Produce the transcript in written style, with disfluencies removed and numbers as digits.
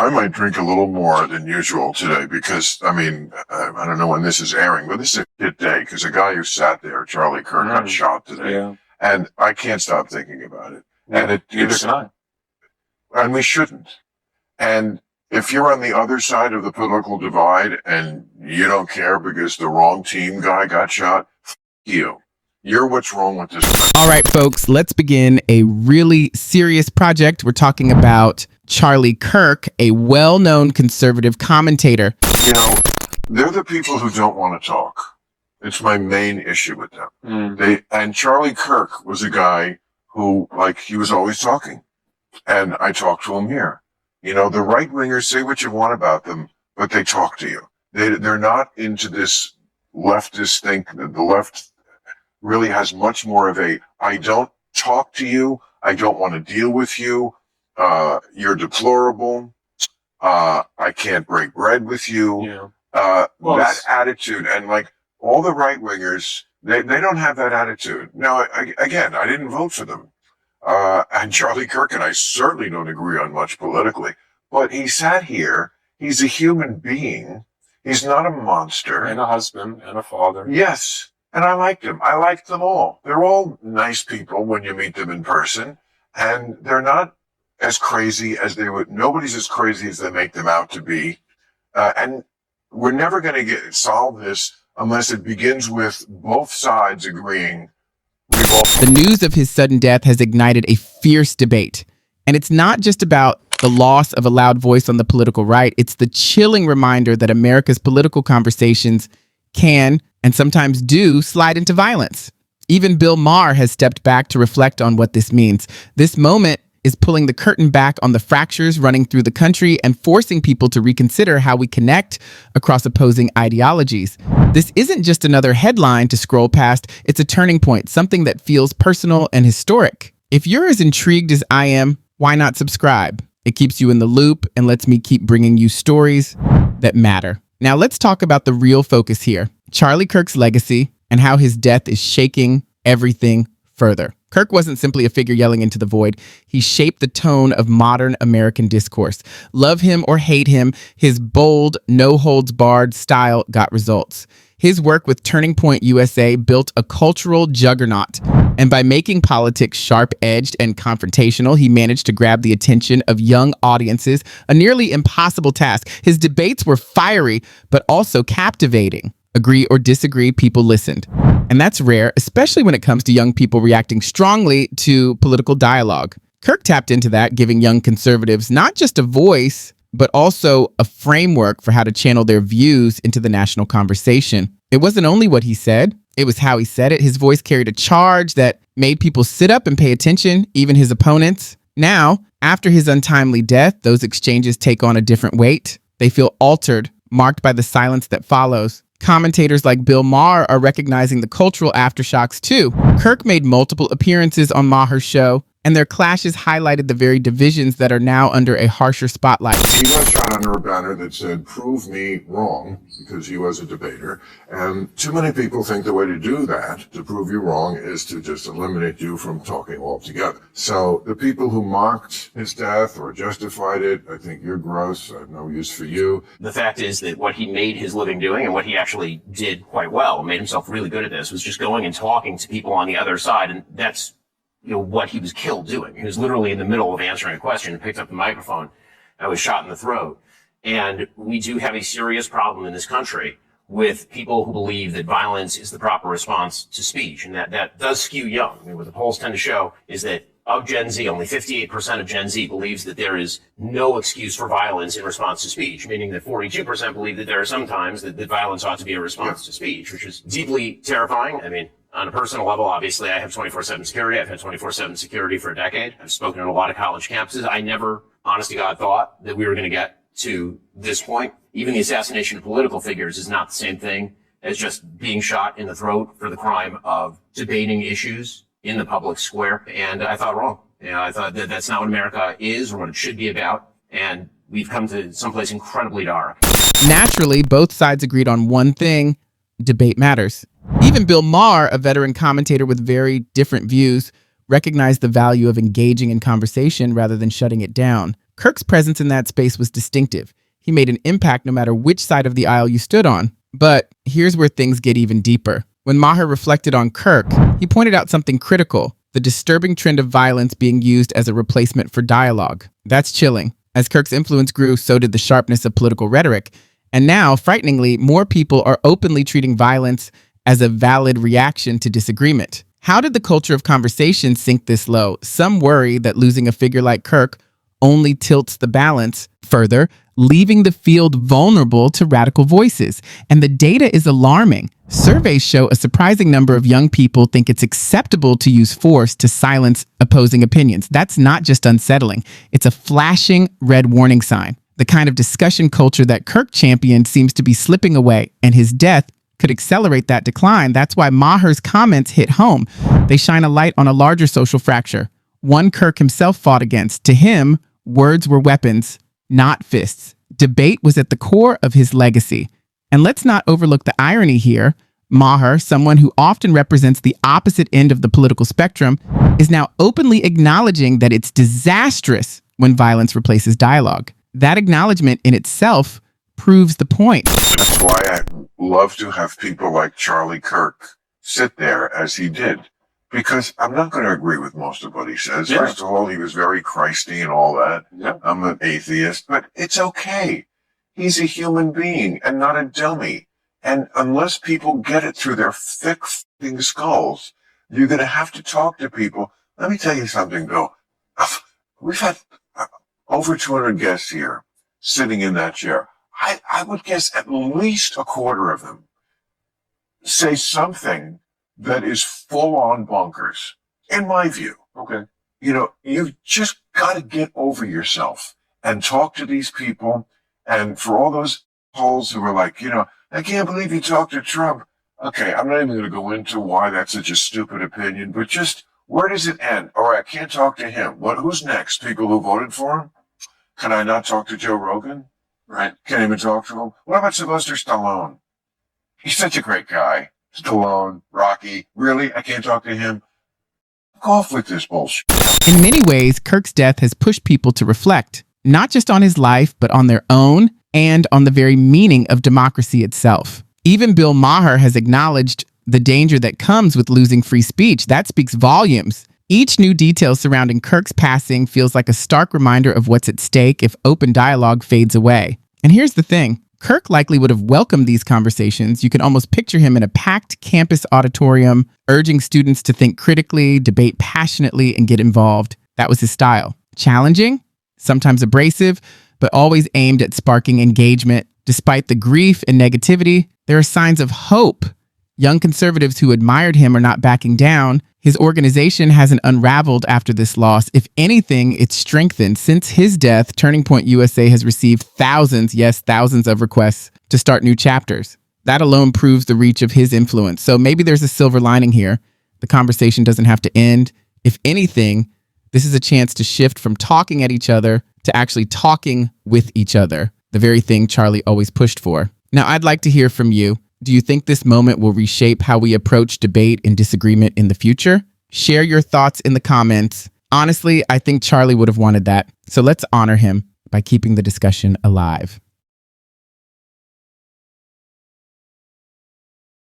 I might drink a little more than usual today because, I mean, I don't know when this is airing, but this is a hit day because the guy who sat there, Charlie Kirk, got shot today. Yeah. And I can't stop thinking about it. Yeah. And Neither can I. And we shouldn't. And if you're on the other side of the political divide and you don't care because the wrong team guy got shot, you. You're what's wrong with this country. All right, folks, let's begin a really serious project. We're talking about Charlie Kirk, a well-known conservative commentator. You know, they're the people who don't want to talk. It's my main issue with them. And Charlie Kirk was a guy who, like, he was always talking. And I talked to him here. You know, the right-wingers say what you want about them, but they talk to you. They're not into this leftist thing. The left really has much more of a, I don't talk to you. I don't want to deal with you. You're deplorable. I can't break bread with you. Yeah. That attitude. And like all the right wingers, they don't have that attitude. Now, again, I didn't vote for them. And Charlie Kirk and I certainly don't agree on much politically, but he sat here. He's a human being. He's not a monster. And a husband and a father. Yes. And I liked him. I liked them all. They're all nice people when you meet them in person. And they're not as crazy as they would. Nobody's as crazy as they make them out to be. And we're never going to solve this unless it begins with both sides agreeing. The news of his sudden death has ignited a fierce debate. And it's not just about the loss of a loud voice on the political right. It's the chilling reminder that America's political conversations can and sometimes do slide into violence. Even Bill Maher has stepped back to reflect on what this means. This moment is pulling the curtain back on the fractures running through the country and forcing people to reconsider how we connect across opposing ideologies. This isn't just another headline to scroll past, it's a turning point, something that feels personal and historic. If you're as intrigued as I am, why not subscribe? It keeps you in the loop and lets me keep bringing you stories that matter. Now let's talk about the real focus here, Charlie Kirk's legacy and how his death is shaking everything further. Kirk wasn't simply a figure yelling into the void. He shaped the tone of modern American discourse. Love him or hate him, his bold, no-holds-barred style got results. His work with Turning Point USA built a cultural juggernaut. And by making politics sharp-edged and confrontational, he managed to grab the attention of young audiences, a nearly impossible task. His debates were fiery, but also captivating. Agree or disagree, people listened. And that's rare, especially when it comes to young people reacting strongly to political dialogue. Kirk tapped into that, giving young conservatives not just a voice, but also a framework for how to channel their views into the national conversation. It wasn't only what he said, it was how he said it. His voice carried a charge that made people sit up and pay attention, even his opponents. Now, after his untimely death, those exchanges take on a different weight. They feel altered, marked by the silence that follows. Commentators like Bill Maher are recognizing the cultural aftershocks too. Kirk made multiple appearances on Maher's show, and their clashes highlighted the very divisions that are now under a harsher spotlight. He was shot under a banner that said, "Prove me wrong," because he was a debater. And too many people think the way to do that, to prove you wrong, is to just eliminate you from talking altogether. So the people who mocked his death or justified it, I think you're gross. I have no use for you. The fact is that what he made his living doing and what he actually did quite well, made himself really good at this, was just going and talking to people on the other side. And that's what he was killed doing. He was literally in the middle of answering a question, picked up the microphone, and was shot in the throat. And we do have a serious problem in this country with people who believe that violence is the proper response to speech. And that does skew young. I mean, what the polls tend to show is that of Gen Z, only 58% of Gen Z believes that there is no excuse for violence in response to speech, meaning that 42% believe that there are some times that violence ought to be a response to speech, which is deeply terrifying. I mean, on a personal level, obviously, I have 24/7 security. I've had 24/7 security for a decade. I've spoken at a lot of college campuses. I never, honest to God, thought that we were going to get to this point. Even the assassination of political figures is not the same thing as just being shot in the throat for the crime of debating issues in the public square. And I thought wrong. I thought that that's not what America is or what it should be about. And we've come to someplace incredibly dark. Naturally, both sides agreed on one thing: debate matters. Even Bill Maher, a veteran commentator with very different views, recognized the value of engaging in conversation rather than shutting it down. Kirk's presence in that space was distinctive. He made an impact no matter which side of the aisle you stood on. But here's where things get even deeper. When Maher reflected on Kirk, he pointed out something critical: the disturbing trend of violence being used as a replacement for dialogue. That's chilling. As Kirk's influence grew, so did the sharpness of political rhetoric. And now, frighteningly, more people are openly treating violence as a valid reaction to disagreement. How did the culture of conversation sink this low? Some worry that losing a figure like Kirk only tilts the balance further, leaving the field vulnerable to radical voices. And the data is alarming. Surveys show a surprising number of young people think it's acceptable to use force to silence opposing opinions. That's not just unsettling. It's a flashing red warning sign. The kind of discussion culture that Kirk championed seems to be slipping away, and his death could accelerate that decline. That's why Maher's comments hit home. They shine a light on a larger social fracture, one Kirk himself fought against. To him, words were weapons, not fists. Debate was at the core of his legacy. And let's not overlook the irony here. Maher, someone who often represents the opposite end of the political spectrum, is now openly acknowledging that it's disastrous when violence replaces dialogue. That acknowledgement in itself proves the point. That's why I love to have people like Charlie Kirk sit there as he did. Because I'm not going to agree with most of what he says. Yeah. First of all, he was very Christy and all that. Yeah. I'm an atheist, but it's okay. He's a human being and not a dummy. And unless people get it through their thick f***ing skulls, you're going to have to talk to people. Let me tell you something, Bill. We've had over 200 guests here sitting in that chair. I would guess at least a quarter of them say something that is full on bonkers, in my view. Okay. You know, you've just got to get over yourself and talk to these people. And for all those holes who are like, you know, I can't believe you talked to Trump. Okay, I'm not even going to go into why that's such a stupid opinion, but just where does it end? All right, I can't talk to him. Who's next? People who voted for him? Can I not talk to Joe Rogan? Right. Can't even talk to him. What about Sylvester Stallone? He's such a great guy. Stallone, Rocky. Really? I can't talk to him? Fuck off with this bullshit. In many ways, Kirk's death has pushed people to reflect, not just on his life, but on their own and on the very meaning of democracy itself. Even Bill Maher has acknowledged the danger that comes with losing free speech. That speaks volumes. Each new detail surrounding Kirk's passing feels like a stark reminder of what's at stake if open dialogue fades away. And here's the thing. Kirk likely would have welcomed these conversations. You can almost picture him in a packed campus auditorium, urging students to think critically, debate passionately, and get involved. That was his style. Challenging, sometimes abrasive, but always aimed at sparking engagement. Despite the grief and negativity, there are signs of hope. Young conservatives who admired him are not backing down. His organization hasn't unraveled after this loss. If anything, it's strengthened. Since his death, Turning Point USA has received thousands, yes, thousands of requests to start new chapters. That alone proves the reach of his influence. So maybe there's a silver lining here. The conversation doesn't have to end. If anything, this is a chance to shift from talking at each other to actually talking with each other, the very thing Charlie always pushed for. Now, I'd like to hear from you. Do you think this moment will reshape how we approach debate and disagreement in the future? Share your thoughts in the comments. Honestly, I think Charlie would have wanted that. So let's honor him by keeping the discussion alive.